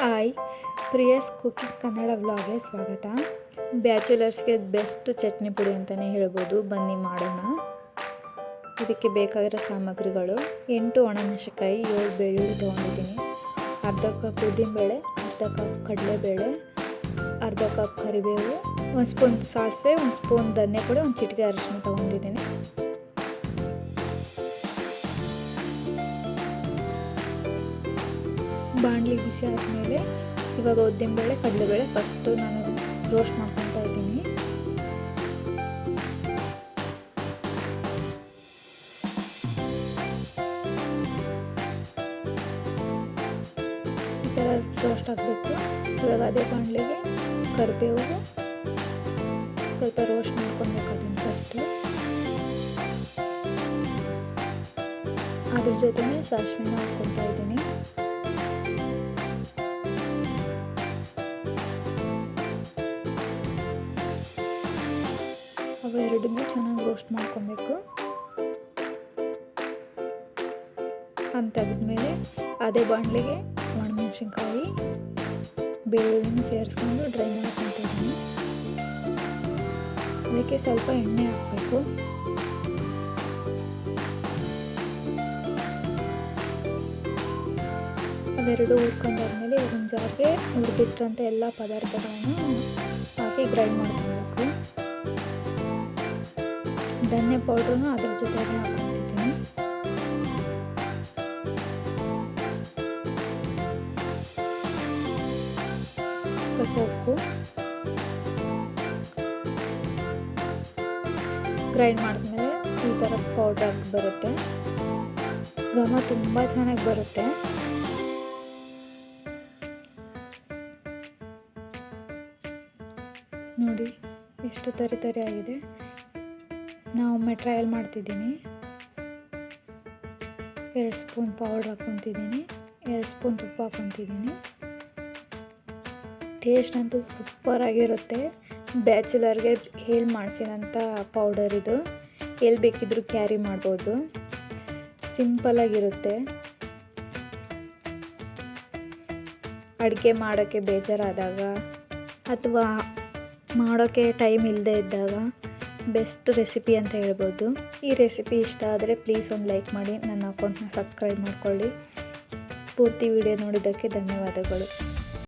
Hi, ಪ್ರಿಯಸ್ cooking Kannada ವ್ಲಾಗ್ಗೆ ಸ್ವಾಗತ. ಬ್ಯಾಚುಲರ್ಸ್ಗೆ best chutney ಪುಡಿ ಅಂತಲೇ ಹೇಳ್ಬೋದು. ಬನ್ನಿ ಮಾಡೋಣ. ಇದಕ್ಕೆ ಬೇಕಾಗಿರೋ ಸಾಮಗ್ರಿಗಳು: 8 ಒಣಮೆಣಸಿನಕಾಯಿ, 7 ಬೆಳ್ಳುಳ್ಳಿ ತೊಗೊಂಡಿದ್ದೀನಿ, ಅರ್ಧ ಕಪ್ ಉದ್ದಿನಬೇಳೆ, ಅರ್ಧ ಕಪ್ ಕಡಲೆಬೇಳೆ, ಅರ್ಧ ಕಪ್ ಕರಿಬೇವು, 1 ಸ್ಪೂನ್ ಸಾಸಿವೆ, 1 ಸ್ಪೂನ್ ಧನಿಯಾ ಪುಡಿ, 1 ಚಿಟಿಕೆ ಅರಿಶಿನ ತೊಗೊಂಡಿದ್ದೀನಿ. ಬಾಣಲಿ ಬಿಸಿ ಆದಮೇಲೆ ಇವಾಗ ಉದ್ದಿನಬೇಳೆ ಕಡಲೆಬೇಳೆ ಫಸ್ಟು ನಾನು ರೋಸ್ಟ್ ಮಾಡ್ಕೊತಾ ಇದ್ದೀನಿ. ಈ ಥರ ರೋಸ್ಟ್ ಆಗಬೇಕು. ಇವಾಗ ಅದೇ ಬಾಣಲಿಗೆ ಕರಿಬೇವು ಸ್ವಲ್ಪ ರೋಸ್ಟ್ ಮಾಡ್ಕೊಬೇಕು. ಅದನ್ನು ಫಸ್ಟು ಅದ್ರ ಜೊತೆನೇ ಸಾಸಿವೆನ ಹಾಕ್ಕೊತಾ ಇದ್ದೀನಿ. ಅವೆರಡನ್ನೂ ಚೆನ್ನಾಗಿ ರೋಸ್ಟ್ ಮಾಡ್ಕೊಬೇಕು. ಅಂತ ತೆಗೆದ್ಮೇಲೆ ಅದೇ ಬಾಣಲಿಗೆ ಒಣಮೆಣಸಿನ್ಕಾಯಿ ಬೆಳ್ಳುಳ್ಳಿನ ಸೇರಿಸ್ಕೊಂಡು ಡ್ರೈ ಮಾಡ್ಕೊತಿದ್ದೀನಿ. ಅದಕ್ಕೆ ಸ್ವಲ್ಪ ಎಣ್ಣೆ ಹಾಕಬೇಕು. ಅವೆರಡು ಹುರ್ಕೊಂಡಾದ್ಮೇಲೆ ಒಂದು ಜಾರ್ಗೆ ಹುರಿದಿಟ್ಟಂಥ ಎಲ್ಲ ಪದಾರ್ಥಗಳನ್ನು ಹಾಕಿ ಗ್ರೈಂಡ್ ಮಾಡ್ಕೊಬೇಕು. ಧನಿಯಾ ಪೌಡ್ರನ್ನು ಅದ್ರ ಜೊತೆಗೆ ಹಾಕ್ಕೊತಿದ್ದೀನಿ. ಸ್ವಲ್ಪ ಉಪ್ಪು. ಗ್ರೈಂಡ್ ಮಾಡಿದ್ಮೇಲೆ ಈ ಥರ ಪೌಡ್ರ್ ಆಗಿ ಬರುತ್ತೆ. ಘಮ ತುಂಬ ಚೆನ್ನಾಗಿ ಬರುತ್ತೆ. ನೋಡಿ ಎಷ್ಟು ತರಿ ಆಗಿದೆ. ಒಮ್ಮೆ ಟ್ರಯಲ್ ಮಾಡ್ತಿದ್ದೀನಿ. 2 ಸ್ಪೂನ್ ಪೌಡ್ರ್ ಹಾಕ್ಕೊತಿದ್ದೀನಿ, 2 ಸ್ಪೂನ್ ತುಪ್ಪ ಹಾಕ್ಕೊತಿದ್ದೀನಿ. ಟೇಸ್ಟ್ ಅಂತೂ ಸೂಪರಾಗಿರುತ್ತೆ. ಬ್ಯಾಚುಲರ್ಗೆ ಹೇಳಿ ಮಾಡಿಸಿದಂಥ ಪೌಡರ್ ಇದು. ಎಲ್ಲಿ ಬೇಕಿದ್ರೂ ಕ್ಯಾರಿ ಮಾಡ್ಬೋದು. ಸಿಂಪಲಾಗಿರುತ್ತೆ. ಅಡುಗೆ ಮಾಡೋಕ್ಕೆ ಬೇಜಾರಾದಾಗ ಅಥವಾ ಮಾಡೋಕ್ಕೆ ಟೈಮ್ ಇಲ್ಲದೆ ಇದ್ದಾಗ ಬೆಸ್ಟ್ ರೆಸಿಪಿ ಅಂತ ಹೇಳ್ಬೋದು. ಈ ರೆಸಿಪಿ ಇಷ್ಟ ಆದರೆ ಪ್ಲೀಸ್ ಒಂದು ಲೈಕ್ ಮಾಡಿ, ನನ್ನ ಅಕೌಂಟ್ನ ಸಬ್ಸ್ಕ್ರೈಬ್ ಮಾಡ್ಕೊಳ್ಳಿ. ಪೂರ್ತಿ ವಿಡಿಯೋ ನೋಡಿದ್ದಕ್ಕೆ ಧನ್ಯವಾದಗಳು.